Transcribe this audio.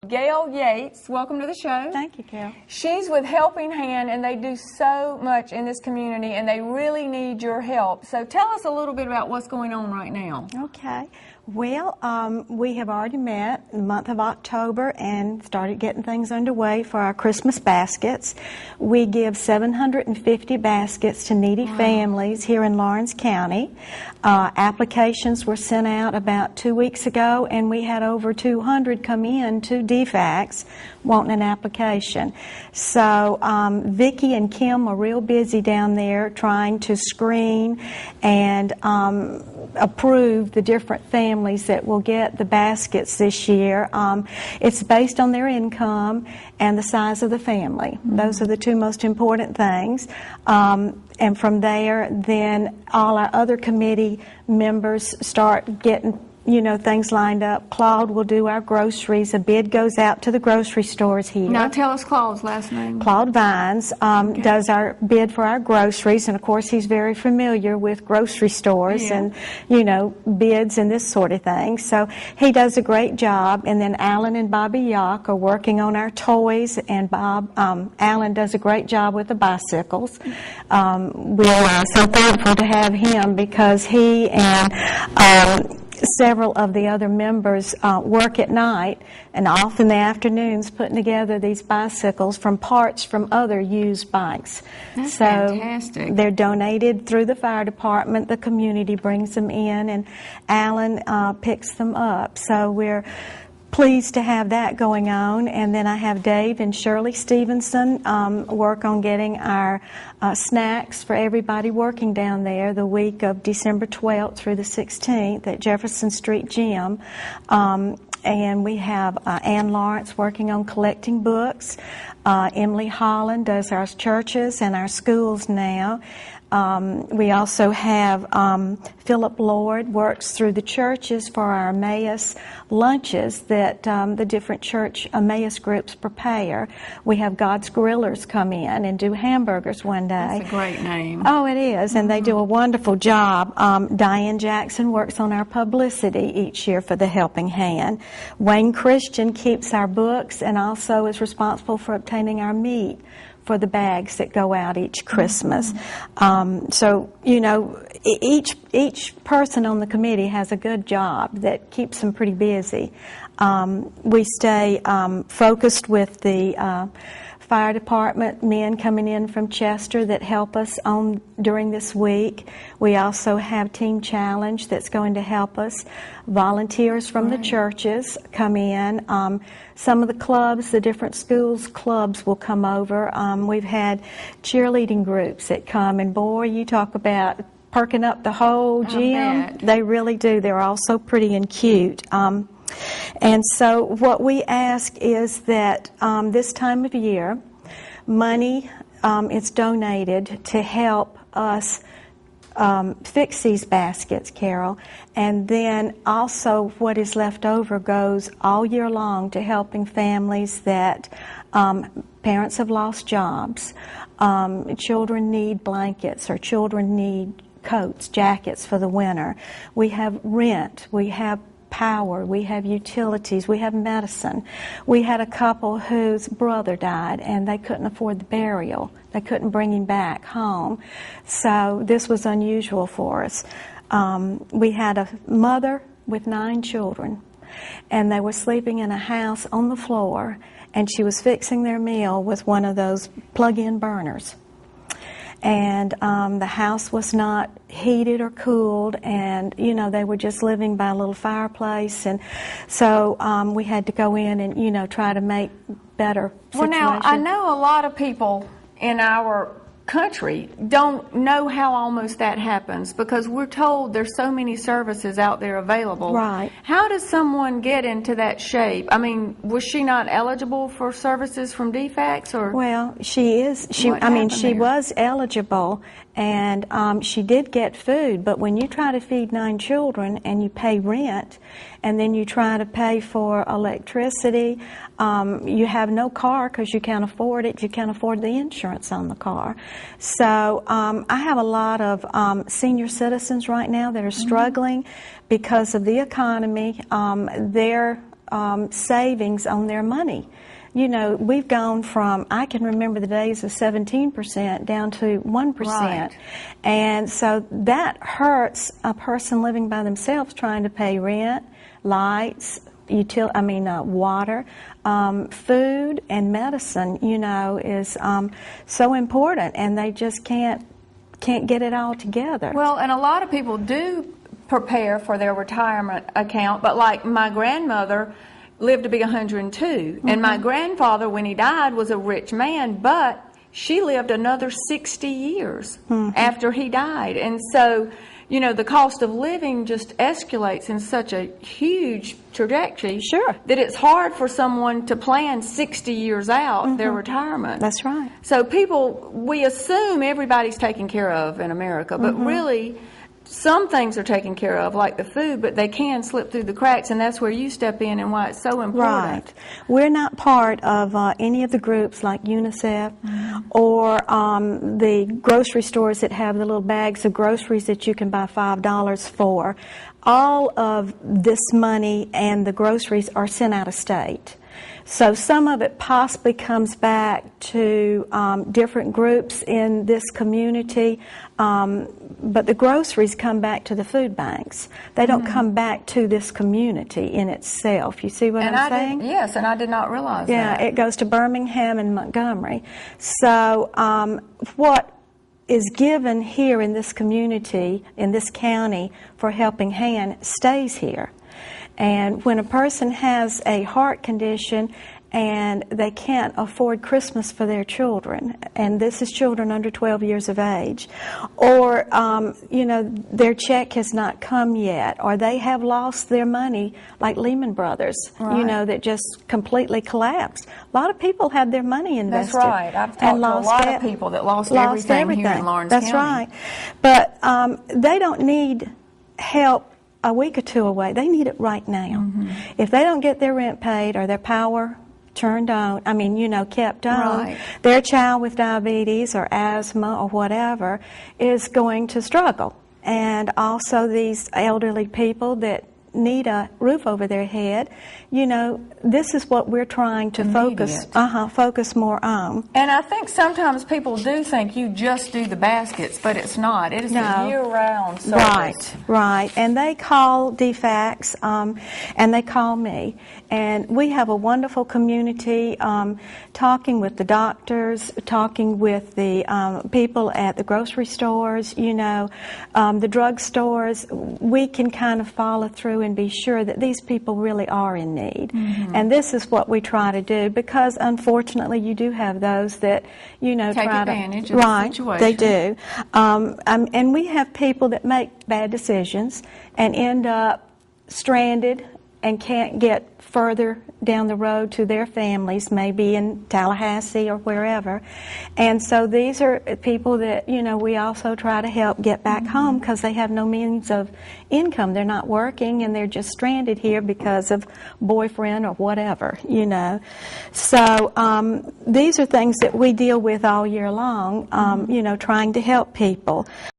Gail Yates, welcome to the show. Thank you, Carol. She's with Helping Hand, and they do so much in this community, and they really need your help. So tell us a little bit about what's going on right now. Okay. Well, we have already met in the month of October and started getting things underway for our Christmas baskets. We give 750 baskets to needy families here in Lawrence County. Applications were sent out about 2 weeks ago, and we had over 200 come in to DFACS wanting an application. So Vicki and Kim are real busy down there trying to screen and approve the different families that will get the baskets this year. It's based on their income and the size of the family. Those are the two most important things. And from there, then all our other committee members start getting things lined up. Claude will do our groceries. A bid goes out to the grocery stores here. Now tell us Claude's last name. Claude Vines does our bid for our groceries, and of course he's very familiar with grocery stores and bids and this sort of thing. So he does a great job. And then Alan and Bobby Yock are working on our toys, and Alan does a great job with the bicycles. We're so thankful to have him because he and several of the other members work at night and off in the afternoons putting together these bicycles from parts from other used bikes. That's so fantastic. They're donated through the fire department. The community brings them in, and Alan picks them up. So we're pleased to have that going on. And then I have Dave and Shirley Stevenson work on getting our snacks for everybody working down there the week of December 12th through the 16th at Jefferson Street Gym. And we have Ann Lawrence working on collecting books. Emily Holland does our churches and our schools now. We also have Philip Lord works through the churches for our Emmaus lunches that the different church Emmaus groups prepare. We have God's Grillers come in and do hamburgers one day. That's a great name. Oh, it is, and they do a wonderful job. Diane Jackson works on our publicity each year for the Helping Hand. Wayne Christian keeps our books and also is responsible for obtaining our meat for the bags that go out each Christmas. So, each person on the committee has a good job that keeps them pretty busy. We stay focused with the fire department men coming in from Chester that help us during this week. We also have Team Challenge that's going to help us. Volunteers from the churches come in. Some of the clubs, the different schools clubs will come over. We've had cheerleading groups that come, and boy, you talk about perking up the whole gym. They really do. They're all so pretty and cute. And so what we ask is that this time of year, money is donated to help us fix these baskets, Carol, and then also what is left over goes all year long to helping families that parents have lost jobs, children need blankets, or children need coats, jackets for the winter. We have rent, we have power, we have utilities, we have medicine. We had a couple whose brother died and they couldn't afford the burial. They couldn't bring him back home. So this was unusual for us. We had a mother with 9 children, and they were sleeping in a house on the floor, and she was fixing their meal with one of those plug-in burners. And the house was not heated or cooled, and they were just living by a little fireplace, and so we had to go in and try to make better situation. Well, now I know a lot of people in our country don't know how almost that happens, because we're told there's so many services out there available. Right. How does someone get into that shape? I mean, was she not eligible for services from DFACS, or? Well, she is. She was eligible, and she did get food. But when you try to feed 9 children and you pay rent, and then you try to pay for electricity, you have no car because you can't afford it. You can't afford the insurance on the car. So I have a lot of senior citizens right now that are struggling because of the economy. Their savings on their money. You know, we've gone from, I can remember the days of 17% down to 1%. Right. And so that hurts a person living by themselves trying to pay rent, lights, water, food and medicine, you know, is so important, and they just can't get it all together. Well, and a lot of people do prepare for their retirement account, but like my grandmother lived to be 102, and my grandfather, when he died, was a rich man, but she lived another 60 years after he died. And so, you know, the cost of living just escalates in such a huge trajectory that it's hard for someone to plan 60 years out their retirement. That's right. So we assume everybody's taken care of in America, but really some things are taken care of, like the food, but they can slip through the cracks, and that's where you step in and why it's so important. Right. We're not part of any of the groups like UNICEF or the grocery stores that have the little bags of groceries that you can buy $5 for. All of this money and the groceries are sent out of state. So some of it possibly comes back to different groups in this community, but the groceries come back to the food banks. They don't come back to this community in itself. You see what I'm saying? Yes, and I did not realize that. Yeah, it goes to Birmingham and Montgomery. So what is given here in this community, in this county, for Helping Hand stays here. And when a person has a heart condition and they can't afford Christmas for their children, and this is children under 12 years of age, or, you know, their check has not come yet, or they have lost their money, like Lehman Brothers, you know, that just completely collapsed. A lot of people had their money invested. That's right. I've talked to a lot of people that lost everything here in Lawrence County. That's right. But they don't need help a week or two away. They need it right now. If they don't get their rent paid or their power turned on, kept on, their child with diabetes or asthma or whatever is going to struggle. And also these elderly people that need a roof over their head, you know, this is what we're trying to focus more on. And I think sometimes people do think you just do the baskets, but it's not. It is a year-round service. Right. And they call DFACS, and they call me. And we have a wonderful community, talking with the doctors, talking with the people at the grocery stores, you know, the drug stores. We can kind of follow through and be sure that these people really are in need. And this is what we try to do, because unfortunately you do have those that, you know, take try advantage to, of the situation. They do. And we have people that make bad decisions and end up stranded and can't get further down the road to their families, maybe in Tallahassee or wherever. And so these are people that, you know, we also try to help get back home because they have no means of income. They're not working and they're just stranded here because of boyfriend or whatever, you know. So these are things that we deal with all year long, you know, trying to help people.